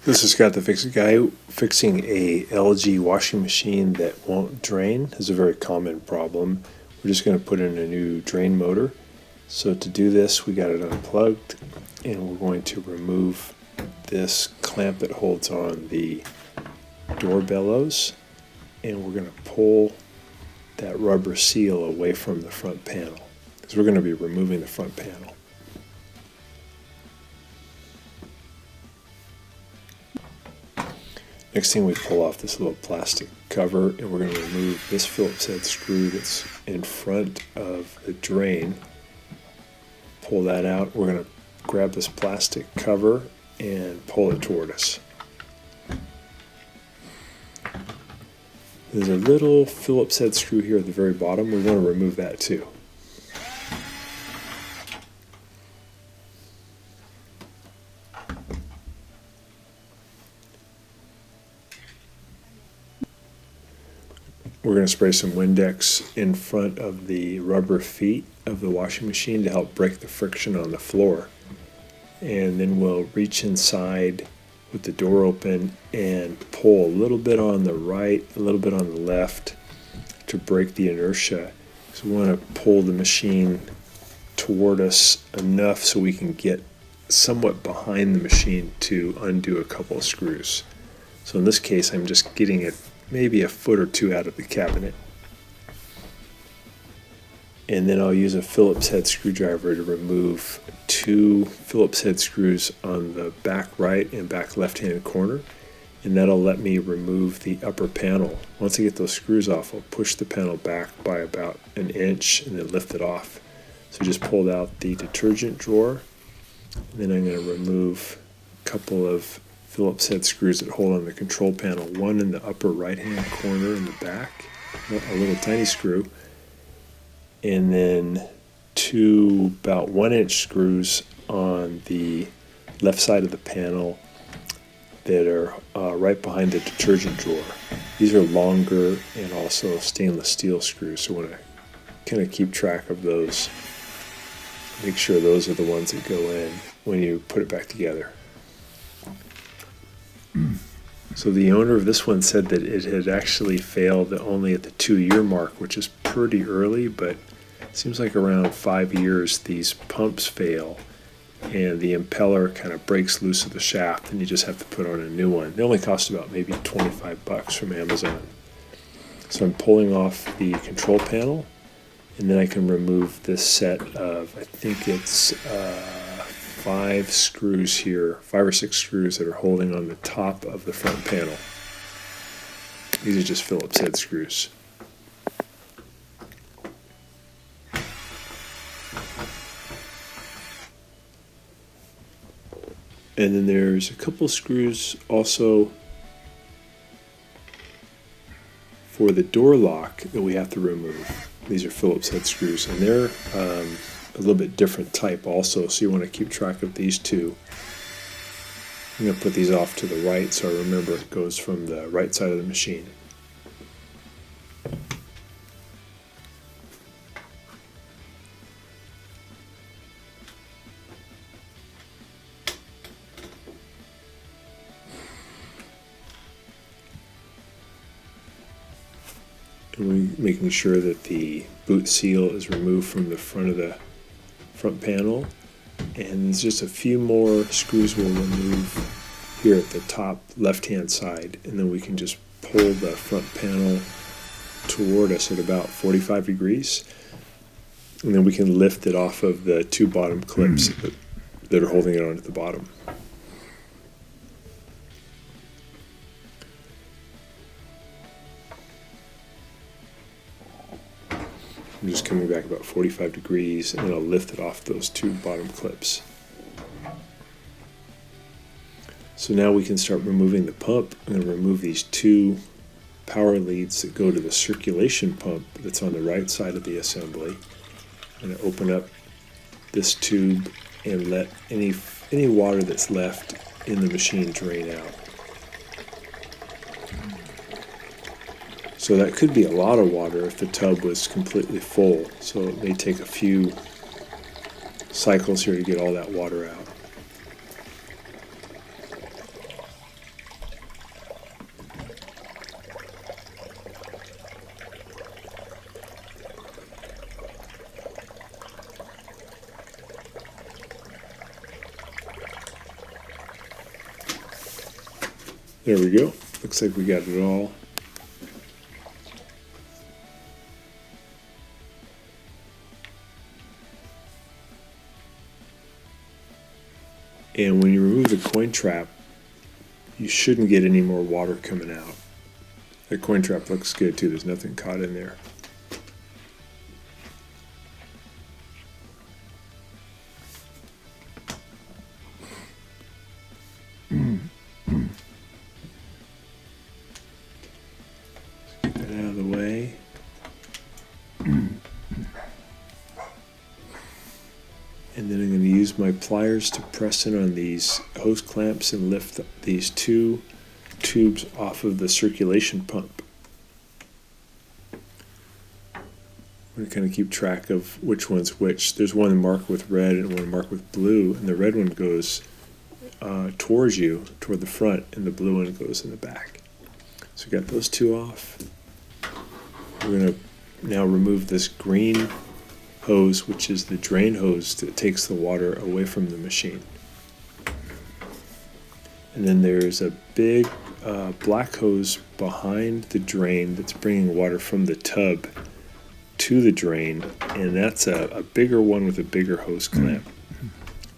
This is Scott the Fix It Guy fixing a LG washing machine that won't drain. This is a very common problem. We're just going to put in a new drain motor. So to do this, we got it unplugged, and we're going to remove this clamp that holds on the door bellows, and we're going to pull that rubber seal away from the front panel, because we're going to be removing the front panel. Next thing, we pull off this little plastic cover, and we're going to remove this Phillips head screw that's in front of the drain. Pull that out. We're going to grab this plastic cover and pull it toward us. There's a little Phillips head screw here at the very bottom. We want to remove that too. We're going to spray some Windex in front of the rubber feet of the washing machine to help break the friction on the floor. And then we'll reach inside with the door open and pull a little bit on the right, a little bit on the left to break the inertia. So we want to pull the machine toward us enough so we can get somewhat behind the machine to undo a couple of screws. So in this case, I'm just getting it maybe a foot or two out of the cabinet. And then I'll use a Phillips head screwdriver to remove two Phillips head screws on the back right and back left hand corner, and that'll let me remove the upper panel. Once I get those screws off, I'll push the panel back by about an inch and then lift it off. So just pulled out the detergent drawer, and then I'm going to remove a couple of Phillips head screws that hold on the control panel, one in the upper right hand corner in the back, a little tiny screw, and then two about 1-inch screws on the left side of the panel that are right behind the detergent drawer. These are longer and also stainless steel screws, so I want to kind of keep track of those. Make sure those are the ones that go in when you put it back together. So the owner of this one said that it had actually failed only at the 2-year mark, which is pretty early, but it seems like around 5 years these pumps fail and the impeller kind of breaks loose of the shaft and you just have to put on a new one. They only cost about maybe $25 from Amazon. So I'm pulling off the control panel, and then I can remove this set of, I think it's 5 screws here, 5 or 6 screws that are holding on the top of the front panel. These are just Phillips head screws. And then there's a couple screws also for the door lock that we have to remove. These are Phillips head screws, and they're a little bit different type also, so you want to keep track of these two. I'm going to put these off to the right so I remember it goes from the right side of the machine. And we're making sure that the boot seal is removed from the front of the front panel, and there's just a few more screws we'll remove here at the top left hand side, and then we can just pull the front panel toward us at about 45 degrees, and then we can lift it off of the 2 bottom clips that are holding it on at the bottom. I'm just coming back about 45 degrees, and then I'll lift it off those 2 bottom clips. So now we can start removing the pump. I'm going to remove these 2 power leads that go to the circulation pump that's on the right side of the assembly. I'm going to open up this tube and let any water that's left in the machine drain out. So that could be a lot of water if the tub was completely full. So it may take a few cycles here to get all that water out. There we go. Looks like we got it all. And when you remove the coin trap, you shouldn't get any more water coming out. The coin trap looks good too. There's nothing caught in there. Get that out of the way. And then I'm going to use my pliers to press in on these hose clamps and lift these two tubes off of the circulation pump. I'm going to kind of keep track of which one's which. There's one marked with red and one marked with blue, and the red one goes towards you, toward the front, and the blue one goes in the back. So we got those two off. We're going to now remove this green hose, which is the drain hose that takes the water away from the machine. And then there's a big black hose behind the drain that's bringing water from the tub to the drain, and that's a bigger one with a bigger hose clamp. You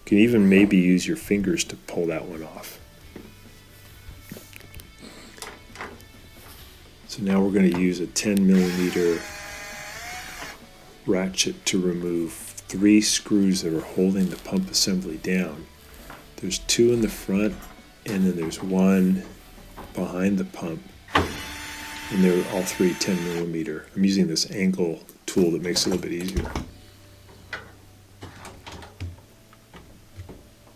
can even maybe use your fingers to pull that one off. So now we're going to use a 10mm ratchet to remove 3 screws that are holding the pump assembly down. There's 2 in the front, and then there's 1 behind the pump, and they're all 3 10mm. I'm using this angle tool that makes it a little bit easier.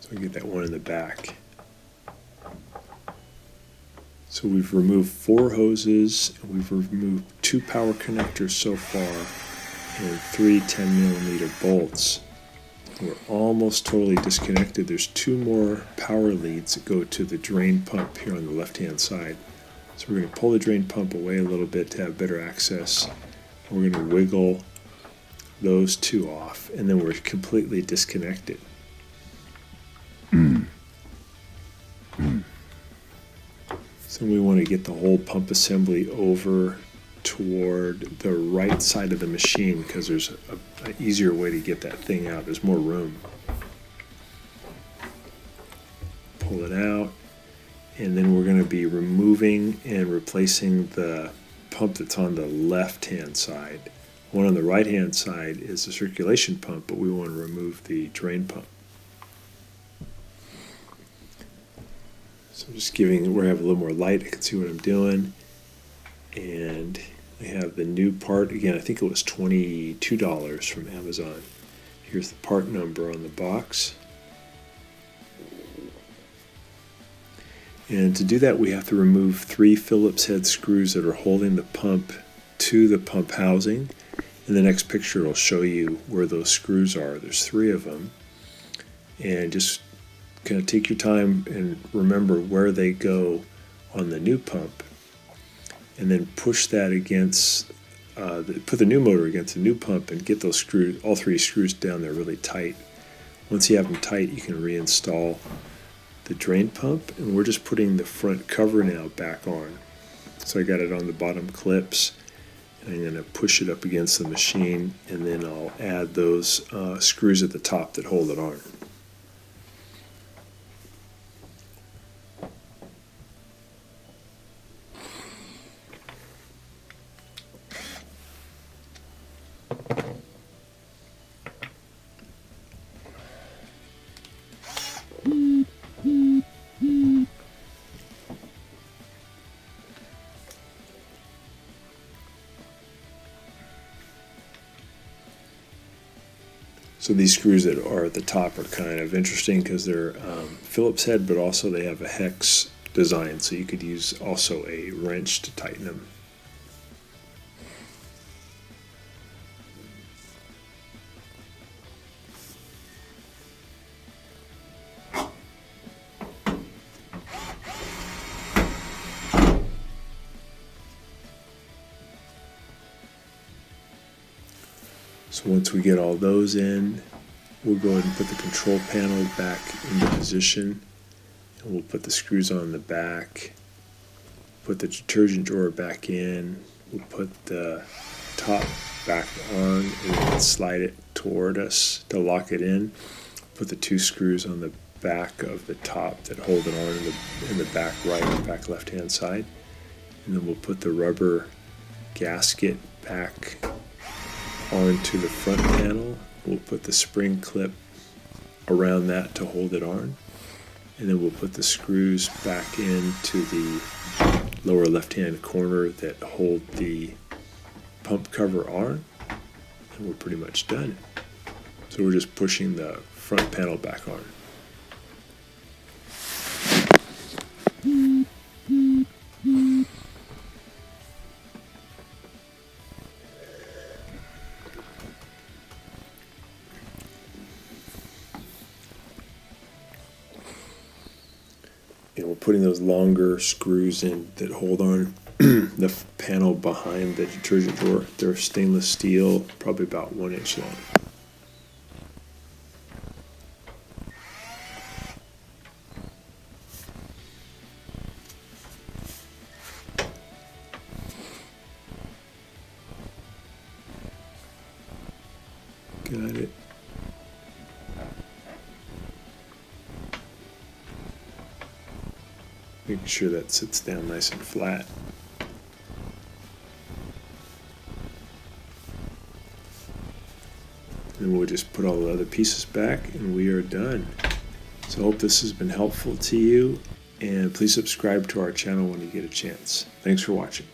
So I get that one in the back. So we've removed 4 hoses, and we've removed 2 power connectors so far, and 3 10mm bolts. We're almost totally disconnected. There's 2 more power leads that go to the drain pump here on the left-hand side. So we're going to pull the drain pump away a little bit to have better access. We're going to wiggle those 2 off, and then we're completely disconnected. So we want to get the whole pump assembly over toward the right side of the machine, because there's an easier way to get that thing out. There's more room. Pull it out, and then we're going to be removing and replacing the pump that's on the left-hand side. One on the right-hand side is the circulation pump, but we want to remove the drain pump. So I'm just giving, where I have a little more light, I can see what I'm doing. And I have the new part. Again, I think it was $22 from Amazon. Here's the part number on the box. And to do that, we have to remove 3 Phillips head screws that are holding the pump to the pump housing. In the next picture, it'll show you where those screws are. There's 3 of them. And just kind of take your time and remember where they go on the new pump. And then push that against, put the new motor against the new pump and get those screws, all 3 screws down there really tight. Once you have them tight, you can reinstall the drain pump, and we're just putting the front cover now back on. So I got it on the bottom clips, and I'm going to push it up against the machine, and then I'll add those screws at the top that hold it on. So these screws that are at the top are kind of interesting because they're Phillips head, but also they have a hex design, so you could use also a wrench to tighten them. So once we get all those in, we'll go ahead and put the control panel back into position, and we'll put the screws on the back Put the detergent drawer back in. We'll put the top back on and then slide it toward us to lock it in. Put the 2 screws on the back of the top that hold it on in the back right and back left hand side. And then we'll put the rubber gasket back onto the front panel. We'll put the spring clip around that to hold it on. And then we'll put the screws back into the lower left hand corner that hold the pump cover on. And we're pretty much done. So we're just pushing the front panel back on. And we're putting those longer screws in that hold on the panel behind the detergent drawer. They're stainless steel, probably about 1 inch long. Got it. Making sure that sits down nice and flat. And we'll just put all the other pieces back and we are done. So I hope this has been helpful to you, and please subscribe to our channel when you get a chance. Thanks for watching.